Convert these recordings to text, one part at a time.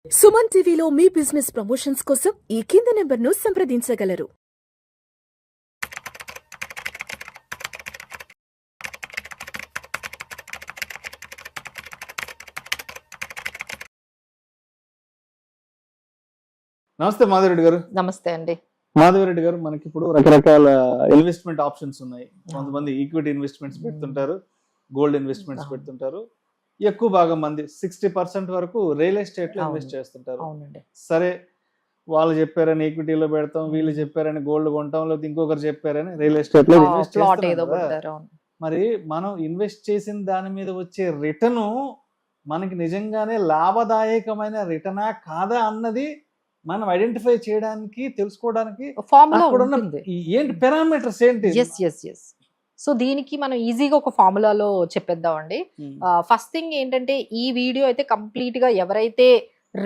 సుమన్ టీవీలో మీ business promotions కోసం ఈ కింది నెంబర్ను సంప్రదించగలరు. నమస్తే మాధవరెడ్డి గారు. నమస్తే అండి. మాధవరెడ్డి గారు, మనకి ఇప్పుడు రకరకాల ఇన్వెస్ట్మెంట్ ఆప్షన్స్ ఉన్నాయి. కొంతమంది ఈక్విటీ ఇన్వెస్ట్మెంట్స్ పెడుతుంటారు, గోల్డ్ ఇన్వెస్ట్మెంట్స్ పెడుతుంటారు. ఎక్కువ భాగం మంది 60% వరకు రియల్ ఎస్టేట్ లో ఇన్వెస్ట్ చేస్తుంటారు. సరే, వాళ్ళు చెప్పారని ఈక్విటీలో పెడతాం, వీళ్ళు చెప్పారని గోల్డ్ కొంటాం, లేకపోతే ఇంకొకరు చెప్పారని రియల్ ఎస్టేట్ లో ఇన్వెస్ట్ చేస్తాం. మరి మనం ఇన్వెస్ట్ చేసిన దాని మీద వచ్చే రిటర్న్ మనకి నిజంగానే లాభదాయకమైన రిటర్నా కాదా అన్నది మనం ఐడెంటిఫై చేయడానికి, తెలుసుకోవడానికి ఏంటి పారామీటర్స్ ఏంటి? సో దీనికి మనం ఈజీగా ఒక ఫార్ములాలో చెప్పేద్దామండి. ఫస్ట్ థింగ్ ఏంటంటే, ఈ వీడియో అయితే కంప్లీట్ గా ఎవరైతే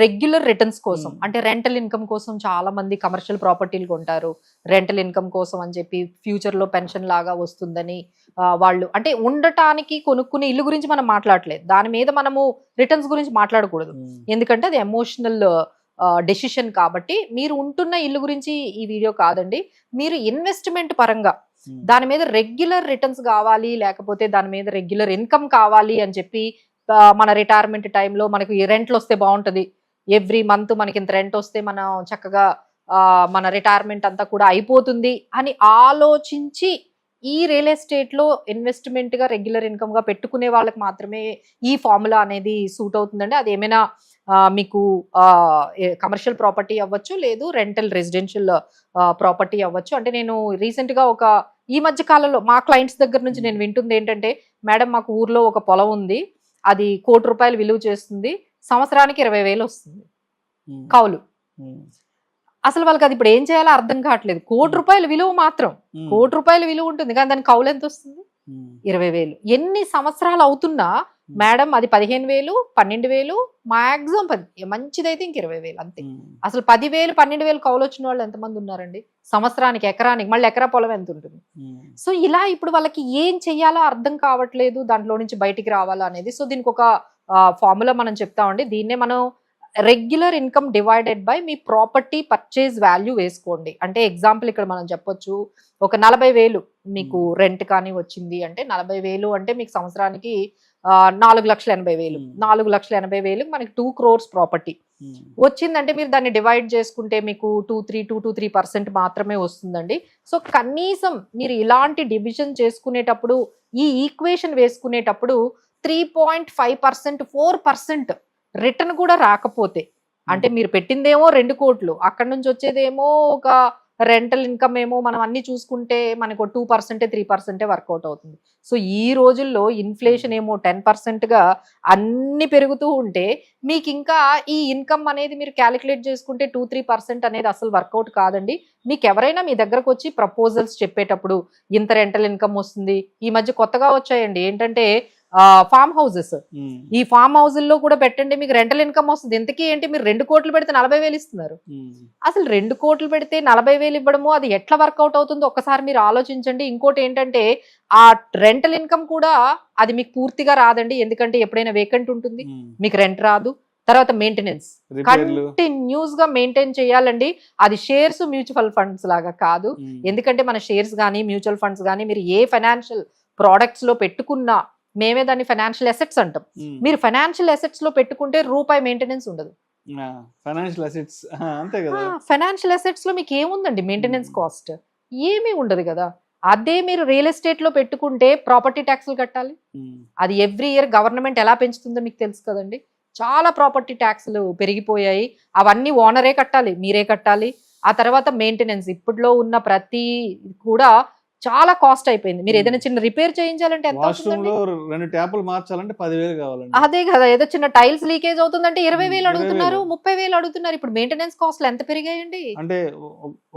రెగ్యులర్ రిటర్న్స్ కోసం, అంటే రెంటల్ ఇన్కమ్ కోసం, చాలా మంది కమర్షియల్ ప్రాపర్టీలు కొంటారు రెంటల్ ఇన్కమ్ కోసం అని చెప్పి, ఫ్యూచర్ లో పెన్షన్ లాగా వస్తుందని వాళ్ళు, అంటే ఉండటానికి కొనుక్కునే ఇల్లు గురించి మనం మాట్లాడలేదు, దాని మీద మనము రిటర్న్స్ గురించి మాట్లాడకూడదు, ఎందుకంటే అది ఎమోషనల్ డెసిషన్. కాబట్టి మీరు ఉంటున్న ఇల్లు గురించి ఈ వీడియో కాదండి. మీరు ఇన్వెస్ట్మెంట్ పరంగా దాని మీద రెగ్యులర్ రిటర్న్స్ కావాలి, లేకపోతే దాని మీద రెగ్యులర్ ఇన్కమ్ కావాలి అని చెప్పి, మన రిటైర్మెంట్ టైంలో మనకి రెంట్లు వస్తే బాగుంటది, ఎవ్రీ మంత్ మనకి ఇంత రెంట్ వస్తే మనం చక్కగా మన రిటైర్మెంట్ అంతా కూడా అయిపోతుంది అని ఆలోచించి ఈ రియల్ ఎస్టేట్ లో ఇన్వెస్ట్మెంట్ గా రెగ్యులర్ ఇన్కమ్ గా పెట్టుకునే వాళ్ళకి మాత్రమే ఈ ఫార్ములా అనేది సూట్ అవుతుందండి. అది ఏమైనా మీకు కమర్షియల్ ప్రాపర్టీ అవ్వచ్చు, లేదు రెంటల్ రెసిడెన్షియల్ ప్రాపర్టీ అవ్వచ్చు. అంటే నేను రీసెంట్ గా ఈ మధ్య కాలంలో మా క్లయింట్స్ దగ్గర నుంచి నేను వింటుంది ఏంటంటే, మేడం మాకు ఊర్లో ఒక పొలం ఉంది, అది ₹1 కోటి విలువ చేస్తుంది, సంవత్సరానికి 20,000 వస్తుంది కౌలు. అసలు వాళ్ళకి అది ఇప్పుడు ఏం చేయాలో అర్థం కావట్లేదు. ₹1 కోటి విలువ మాత్రం ₹1 కోటి విలువ ఉంటుంది, కానీ దాని కౌలు ఎంత వస్తుంది? 20,000. ఎన్ని సంవత్సరాలు అవుతున్నా మేడం అది 15,000, 12,000, మాక్సిమం 10, మంచిదైతే ఇంక 20,000 అంతే. అసలు 10,000, 12,000 కౌలు వచ్చిన వాళ్ళు ఎంతమంది ఉన్నారండి సంవత్సరానికి? ఎకరానికి మళ్ళీ ఎకరా పొలం ఎంత ఉంటుంది? సో ఇలా ఇప్పుడు వాళ్ళకి ఏం చెయ్యాలో అర్థం కావట్లేదు, దాంట్లో నుంచి బయటికి రావాలా అనేది. సో దీనికి ఒక ఫార్ములా మనం చెప్తామండి. దీన్నే మనం regular income divided by me property purchase value వేసుకోండి. అంటే ఎగ్జాంపుల్ ఇక్కడ మనం చెప్పొచ్చు, ఒక 40,000 మీకు రెంట్ కానీ వచ్చింది అంటే, 40,000 అంటే మీకు సంవత్సరానికి 4,80,000. 4,80,000 మనకి 2 crores ప్రాపర్టీ వచ్చిందంటే, మీరు దాన్ని డివైడ్ చేసుకుంటే మీకు 2-3% మాత్రమే వస్తుందండి. సో కనీసం మీరు ఇలాంటి డివిజన్ చేసుకునేటప్పుడు, ఈ ఈక్వేషన్ వేసుకునేటప్పుడు 3.5%, 4% రిటర్న్ కూడా రాకపోతే, అంటే మీరు పెట్టిందేమో 2 కోట్లు, అక్కడ నుంచి వచ్చేదేమో ఒక రెంటల్ ఇన్కమ్ ఏమో మనం అన్ని చూసుకుంటే మనకు 2%, 3% వర్కౌట్ అవుతుంది. సో ఈ రోజుల్లో ఇన్ఫ్లేషన్ ఏమో 10% గా అన్ని పెరుగుతూ ఉంటే, మీకు ఇంకా ఈ ఇన్కమ్ అనేది మీరు క్యాలిక్యులేట్ చేసుకుంటే 2-3% అనేది అసలు వర్కౌట్ కాదండి. మీకు ఎవరైనా మీ దగ్గరకు వచ్చి ప్రపోజల్స్ చెప్పేటప్పుడు ఇంత రెంటల్ ఇన్కమ్ వస్తుంది, ఈ మధ్య కొత్తగా వచ్చాయండి ఏంటంటే ఫామ్ హౌసెస్, ఈ ఫామ్ హౌజుల్లో కూడా పెట్టండి మీకు రెంటల్ ఇన్కమ్ వస్తుంది. ఇంతకీ ఏంటి, మీరు 2 కోట్లు పెడితే 40,000 ఇస్తున్నారు. అసలు 2 కోట్లు పెడితే 40,000 ఇవ్వడము అది ఎట్లా వర్కౌట్ అవుతుందో ఒక్కసారి మీరు ఆలోచించండి. ఇంకోటి ఏంటంటే, ఆ రెంటల్ ఇన్కమ్ కూడా అది మీకు పూర్తిగా రాదండి, ఎందుకంటే ఎప్పుడైనా వేకెంట్ ఉంటుంది, మీకు రెంట్ రాదు. తర్వాత మెయింటెనెన్స్ కంటిన్యూస్ గా మెయింటైన్ చేయాలండి. అది షేర్స్, మ్యూచువల్ ఫండ్స్ లాగా కాదు. ఎందుకంటే మన షేర్స్ కానీ మ్యూచువల్ ఫండ్స్ కానీ మీరు ఏ ఫైనాన్షియల్ ప్రోడక్ట్స్ లో పెట్టుకున్నా, మేమే దాన్ని ఫైనాన్షియల్ అసెట్స్ అంటాం. మీరు ఫైనాన్షియల్ అసెట్స్ లో పెట్టుకుంటే రూపాయి మెయింటెనెన్స్ ఉండదు. ఫైనాన్షియల్ అసెట్స్ లో మీకు ఏముందండి మెయింటెనెన్స్ కాస్ట్? ఏమీ ఉండదు కదా. అదే మీరు రియల్ ఎస్టేట్ లో పెట్టుకుంటే ప్రాపర్టీ ట్యాక్స్లు కట్టాలి. అది ఎవ్రీ ఇయర్ గవర్నమెంట్ ఎలా పెంచుతుందో మీకు తెలుసు కదండి. చాలా ప్రాపర్టీ ట్యాక్స్లు పెరిగిపోయాయి, అవన్నీ ఓనరే కట్టాలి, మీరే కట్టాలి. ఆ తర్వాత మెయింటెనెన్స్, ఇప్పట్లో ఉన్న ప్రతి కూడా చాలా కాస్ట్ అయిపోయింది. మీరు ఏదైనా చిన్న రిపేర్ చేయించాలంటే ఎంత అవుతుందండి? 2 ట్యాపులు మార్చాలంటే 10,000 కావాలండి. అదే కదా, ఏదో చిన్న టైల్స్ లీకేజ్ అవుతుందంటే 20,000 అడుగుతున్నారు, 30,000 అడుగుతున్నారు. ఇప్పుడు మెయింటెనెన్స్ కాస్ట్లు ఎంత పెరిగాయండి? అంటే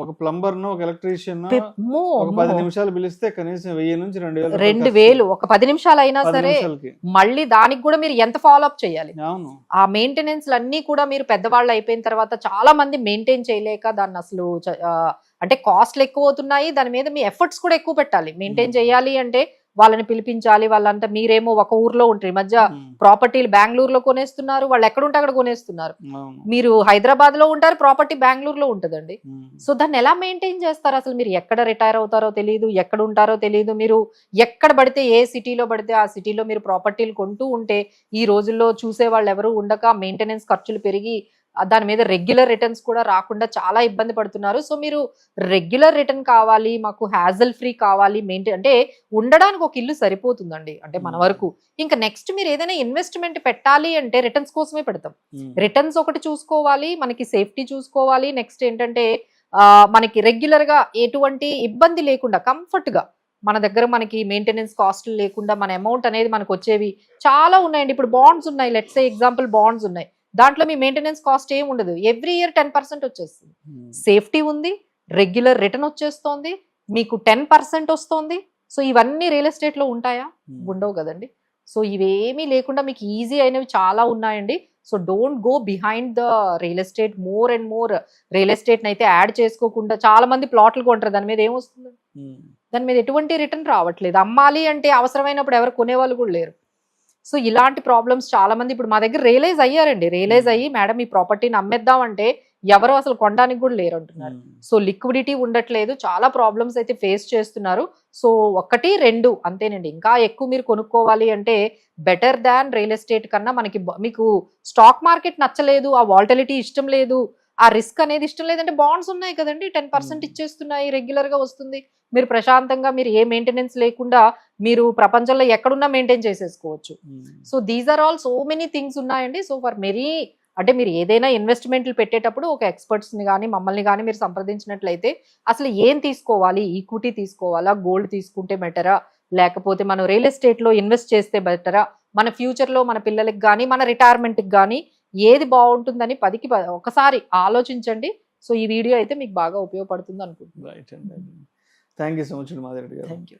ఒక ప్లంబర్ ను, ఒక ఎలక్ట్రీషియన్ 10 నిమిషాలు పిలిస్తే కనీసం 1,000 నుంచి 2,000 ఒక 10 నిమిషాలు అయినా సరే, మళ్ళీ దానికి కూడా మీరు ఎంత ఫాలో అప్ చేయాలి? ఆ మెయింటెనెన్స్ అన్ని కూడా మీరు పెద్దవాళ్ళు అయిపోయిన తర్వాత చాలా మంది మెయింటైన్ చేయలేక దాన్ని అసలు అంటే కాస్ట్లు ఎక్కువ అవుతున్నాయి, దాని మీద మీ ఎఫర్ట్స్ కూడా ఎక్కువ పెట్టాలి. మెయింటైన్ చేయాలి అంటే వాళ్ళని పిలిపించాలి, వాళ్ళంతా మీరేమో ఒక ఊర్లో ఉంటారు. ఈ మధ్య ప్రాపర్టీలు బెంగళూరులో కొనేస్తున్నారు, వాళ్ళు ఎక్కడుంటే అక్కడ కొనేస్తున్నారు. మీరు హైదరాబాద్ లో ఉంటారు, ప్రాపర్టీ బెంగళూరులో ఉంటుందండి. సో దాన్ని ఎలా మెయింటైన్ చేస్తారు? అసలు మీరు ఎక్కడ రిటైర్ అవుతారో తెలియదు, ఎక్కడ ఉంటారో తెలియదు. మీరు ఎక్కడ పడితే ఏ సిటీలో పడితే ఆ సిటీలో మీరు ప్రాపర్టీలు కొంటూ ఉంటే ఈ రోజుల్లో చూసే వాళ్ళు ఎవరు ఉండక మెయింటెనెన్స్ ఖర్చులు పెరిగి దాని మీద రెగ్యులర్ రిటర్న్స్ కూడా రాకుండా చాలా ఇబ్బంది పడుతున్నారు. సో మీరు రెగ్యులర్ రిటర్న్ కావాలి, మాకు హ్యాజల్ ఫ్రీ కావాలి, అంటే ఉండడానికి ఒక ఇల్లు సరిపోతుందండి అంటే మన వరకు. ఇంకా నెక్స్ట్ మీరు ఏదైనా ఇన్వెస్ట్మెంట్ పెట్టాలి అంటే రిటర్న్స్ కోసమే పెడతాం. రిటర్న్స్ ఒకటి చూసుకోవాలి, మనకి సేఫ్టీ చూసుకోవాలి, నెక్స్ట్ ఏంటంటే మనకి రెగ్యులర్ గా ఎటువంటి ఇబ్బంది లేకుండా కంఫర్ట్ గా మన దగ్గర మనకి మెయింటెనెన్స్ కాస్ట్లు లేకుండా మన అమౌంట్ అనేది మనకు వచ్చేవి చాలా ఉన్నాయండి. ఇప్పుడు బాండ్స్ ఉన్నాయి, లెట్స్ సే ఎగ్జాంపుల్ బాండ్స్ ఉన్నాయి, దాంట్లో మీ మెయింటెనెన్స్ కాస్ట్ ఏమి ఉండదు, ఎవ్రీ ఇయర్ 10% వచ్చేస్తుంది. సేఫ్టీ ఉంది, రెగ్యులర్ రిటర్న్ వచ్చేస్తోంది, మీకు 10% వస్తుంది. సో ఇవన్నీ రియల్ ఎస్టేట్ లో ఉంటాయా? ఉండవు కదండి. సో ఇవేమీ లేకుండా మీకు ఈజీ అయినవి చాలా ఉన్నాయండి. So don't go behind the real estate. More and more real estate అయితే యాడ్ చేసుకోకుండా చాలా మంది ప్లాట్లు కొంటారు, దాని మీద ఏమొస్తుంది? దాని మీద ఎటువంటి రిటర్న్ రావట్లేదు. అమ్మాలి అంటే అవసరమైనప్పుడు ఎవరు కొనేవాళ్ళు కూడా లేరు. సో ఇలాంటి ప్రాబ్లమ్స్ చాలా మంది ఇప్పుడు మా దగ్గర రియలైజ్ అయ్యారండి. రియలైజ్ అయ్యి మేడం ఈ ప్రాపర్టీని అమ్మేద్దాం అంటే ఎవరు అసలు కొనడానికి కూడా లేరు అంటున్నారు. సో లిక్విడిటీ ఉండట్లేదు, చాలా ప్రాబ్లమ్స్ అయితే ఫేస్ చేస్తున్నారు. సో 1, 2 అంతేనండి. ఇంకా ఎక్కువ మీరు కొనుక్కోవాలి అంటే బెటర్ దాన్ రియల్ ఎస్టేట్ కన్నా మీకు స్టాక్ మార్కెట్ నచ్చలేదు, ఆ వాలటిలిటీ ఇష్టం లేదు, ఆ రిస్క్ అనేది ఇష్టం లేదంటే బాండ్స్ ఉన్నాయి కదండి, 10% ఇచ్చేస్తున్నాయి, రెగ్యులర్ గా వస్తుంది. మీరు ప్రశాంతంగా మీరు ఏ మెయింటెనెన్స్ లేకుండా మీరు ప్రపంచంలో ఎక్కడున్నా మెయింటైన్ చేసేసుకోవచ్చు. So these are all so many things ఉన్నాయండి. సో ఫర్ మెరీ అంటే మీరు ఏదైనా ఇన్వెస్ట్మెంట్లు పెట్టేటప్పుడు ఒక ఎక్స్పర్ట్స్ని కానీ మమ్మల్ని కానీ మీరు సంప్రదించినట్లయితే అసలు ఏం తీసుకోవాలి, ఈక్విటీ తీసుకోవాలా, గోల్డ్ తీసుకుంటే బెటరా, లేకపోతే మనం రియల్ ఎస్టేట్లో ఇన్వెస్ట్ చేస్తే బెటరా, మన ఫ్యూచర్లో మన పిల్లలకి కానీ మన రిటైర్మెంట్కి కానీ ఏది బాగుంటుందని 10కి ఒకసారి ఆలోచించండి. సో ఈ వీడియో అయితే మీకు బాగా ఉపయోగపడుతుంది అనుకుంటున్నాను. రైట్ అండి. Thank you so much Madhavi గారు. Thank you.